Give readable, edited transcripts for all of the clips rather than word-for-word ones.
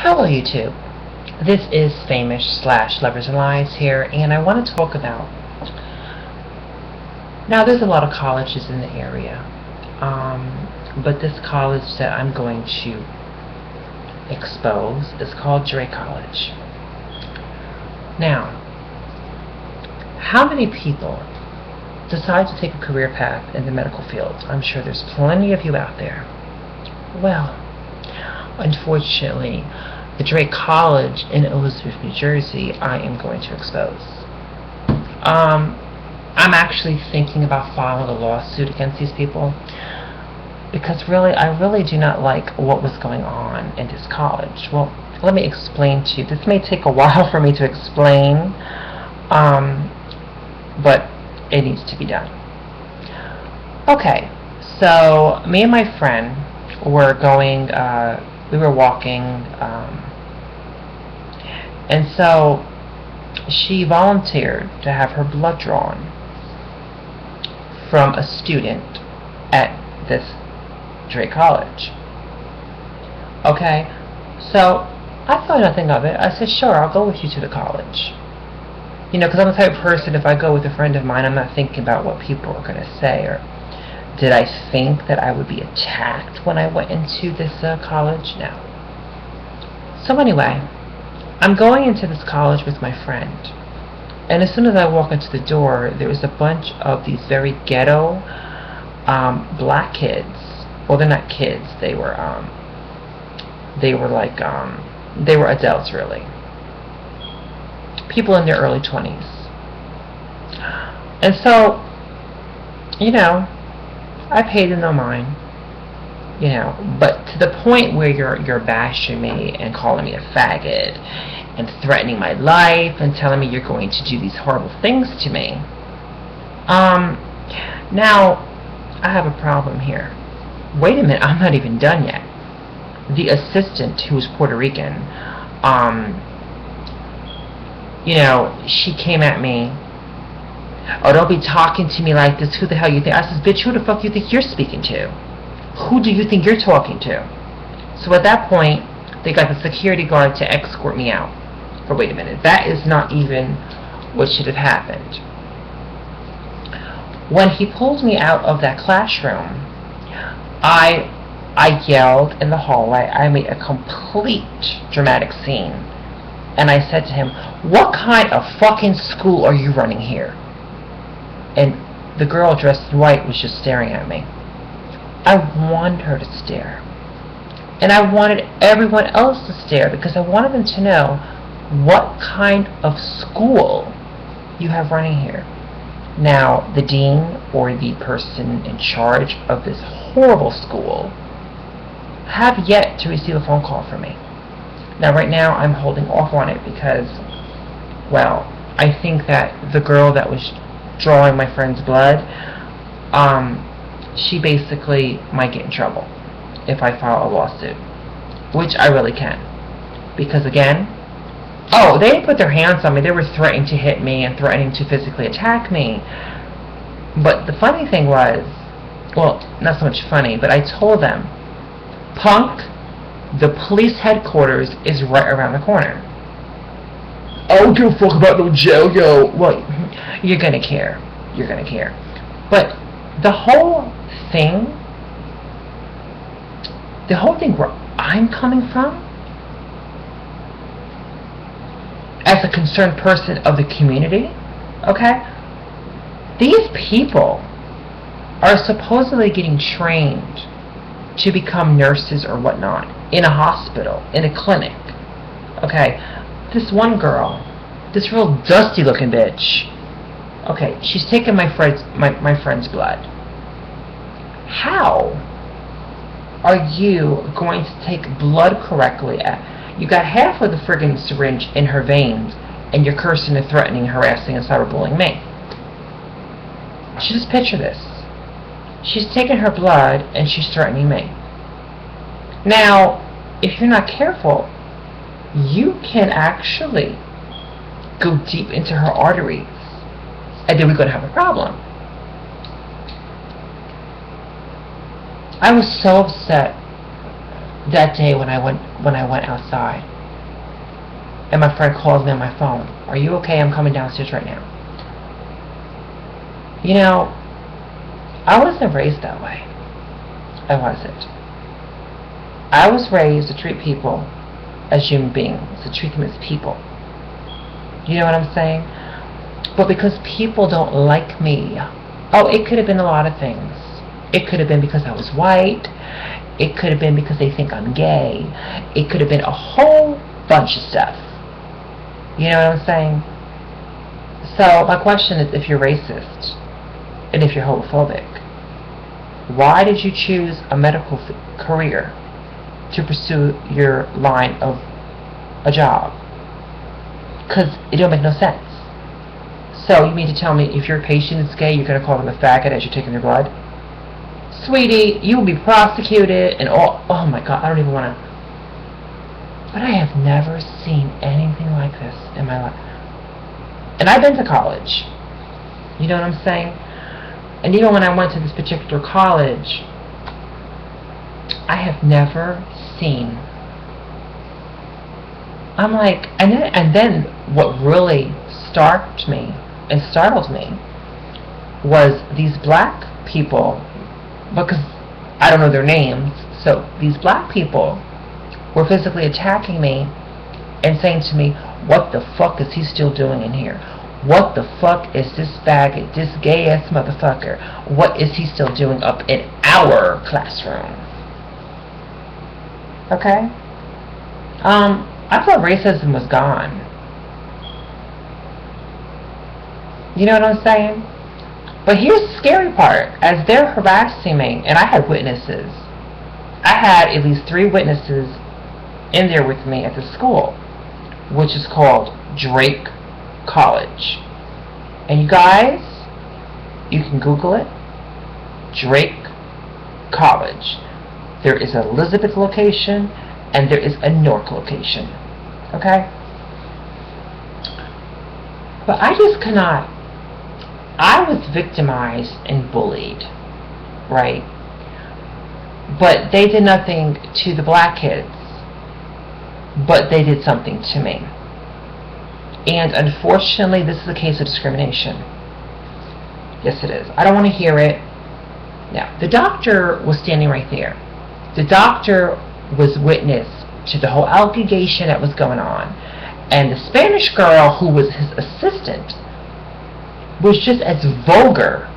Hello YouTube. This is Famish / Lovers and Lies here, and I want to talk about, now there's a lot of colleges in the area, but this college that I'm going to expose is called Drake College. Now, how many people decide to take a career path in the medical field? I'm sure there's plenty of you out there. Well, unfortunately, the Drake College in Elizabeth, New Jersey, I am going to expose. I'm actually thinking about filing a lawsuit against these people because I really do not like what was going on in this college. Well, let me explain to you. This may take a while for me to explain, but it needs to be done. Okay, so me and my friend were going, we were walking, and so she volunteered to have her blood drawn from a student at this Drake College. Okay, so I thought nothing of it. I said, sure, I'll go with you to the college. You know, because I'm the type of person, if I go with a friend of mine, I'm not thinking about what people are going to say, or did I think that I would be attacked when I went into this college? No. So anyway, I'm going into this college with my friend, and as soon as I walk into the door, there was a bunch of these very ghetto black kids. Well, they're not kids. They were like they were adults, really. People in their early 20s. And so, you know, I paid them no mind, you know, but to the point where you're bashing me and calling me a faggot and threatening my life and telling me you're going to do these horrible things to me. Now I have a problem here. Wait a minute, I'm not even done yet. The assistant, who was Puerto Rican, you know, she came at me. Oh, don't be talking to me like this. Who the hell you think? I says, bitch, who the fuck you think you're speaking to? Who do you think you're talking to? So at that point, they got the security guard to escort me out. But wait a minute, that is not even what should have happened. When he pulled me out of that classroom, I yelled in the hallway. I made a complete dramatic scene. And I said to him, what kind of fucking school are you running here? And the girl dressed in white was just staring at me. I wanted her to stare. And I wanted everyone else to stare because I wanted them to know what kind of school you have running here. Now, the dean or the person in charge of this horrible school have yet to receive a phone call from me. Now, right now, I'm holding off on it because, well, I think that the girl that was drawing my friend's blood, she basically might get in trouble if I file a lawsuit, which I really can. Because again, oh, they didn't put their hands on me. They were threatening to hit me and threatening to physically attack me. But the funny thing was, well, not so much funny, but I told them, punk, the police headquarters is right around the corner. I don't give a fuck about no jail, yo. Well, you're gonna care. You're gonna care. But the whole thing where I'm coming from, as a concerned person of the community, okay, these people are supposedly getting trained to become nurses or whatnot in a hospital, in a clinic. Okay, this one girl, this real dusty looking bitch, okay, she's taking my friend's blood. How are you going to take blood correctly? You got half of the friggin' syringe in her veins, and you're cursing and threatening, harassing, and cyberbullying me. So just picture this. She's taking her blood, and she's threatening me. Now, if you're not careful, you can actually go deep into her arteries, and then we're going to have a problem. I was so upset that day when I went outside, and my friend calls me on my phone. Are you okay? I'm coming downstairs right now. You know, I wasn't raised that way. I wasn't. I was raised to treat people as human beings, to treat them as people. You know what I'm saying? But because people don't like me, oh, it could have been a lot of things. It could have been because I was white. It could have been because they think I'm gay. It could have been a whole bunch of stuff. You know what I'm saying? So my question is, if you're racist and if you're homophobic, why did you choose a medical career to pursue your line of a job? Because it don't make no sense. So you mean to tell me if your patient is gay, you're going to call them a faggot as you're taking their blood? Sweetie, you will be prosecuted and all. Oh my God, I don't even want to. But I have never seen anything like this in my life. And I've been to college. You know what I'm saying? And even when I went to this particular college, I have never seen. I'm like, and then what really startled me was these black people, because I don't know their names, so these black people were physically attacking me and saying to me, what the fuck is he still doing in here? What the fuck is this faggot, this gay ass motherfucker, what is he still doing up in our classroom? Okay? I thought racism was gone. You know what I'm saying? But here's the scary part. As they're harassing me, and I had witnesses. I had at least 3 witnesses in there with me at the school, which is called Drake College. And you guys, you can Google it. Drake College. There is an Elizabeth location, and there is a Newark location. Okay? But I just cannot. I was victimized and bullied, right? But they did nothing to the black kids, but they did something to me. And unfortunately, this is a case of discrimination. Yes, it is. I don't want to hear it. Now, the doctor was standing right there. The doctor was witness to the whole allegation that was going on. And the Spanish girl who was his assistant was just as vulgar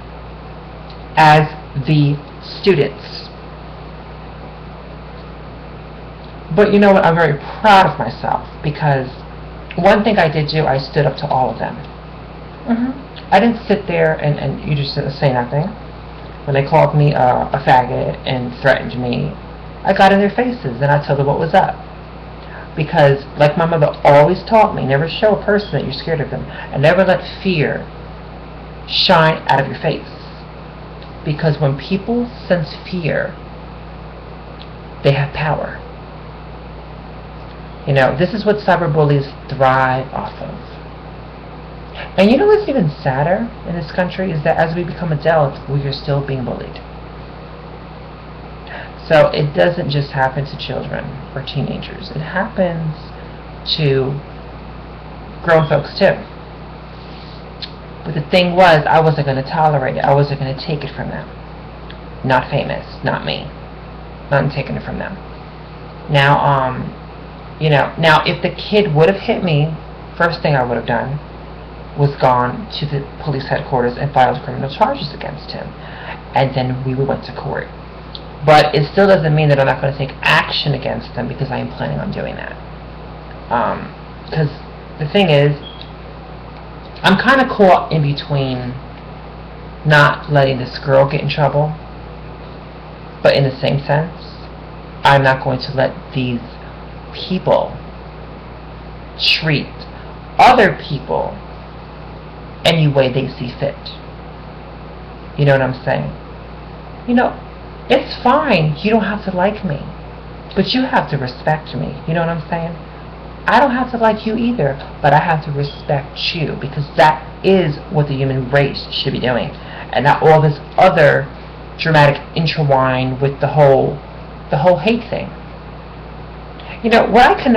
as the students. But you know what? I'm very proud of myself, because one thing I did do, I stood up to all of them. I didn't sit there and you just didn't say nothing. When they called me a faggot and threatened me, I got in their faces and I told them what was up. Because, like my mother always taught me, never show a person that you're scared of them, and never let fear shine out of your face. Because when people sense fear, they have power. You know, this is what cyberbullies thrive off of. And you know what's even sadder in this country is that as we become adults, we are still being bullied. So it doesn't just happen to children or teenagers. It happens to grown folks too. But the thing was, I wasn't going to tolerate it. I wasn't going to take it from them. Not famous, not me. Not taking it from them. Now, you know, now if the kid would have hit me, first thing I would have done was gone to the police headquarters and filed criminal charges against him. And then we went to court. But it still doesn't mean that I'm not going to take action against them, because I am planning on doing that. Because the thing is, I'm kind of caught in between not letting this girl get in trouble, but in the same sense, I'm not going to let these people treat other people any way they see fit. You know what I'm saying? You know, it's fine. You don't have to like me, but you have to respect me. You know what I'm saying? I don't have to like you either, but I have to respect you, because that is what the human race should be doing, and not all this other dramatic intertwine with the whole hate thing. You know, what I can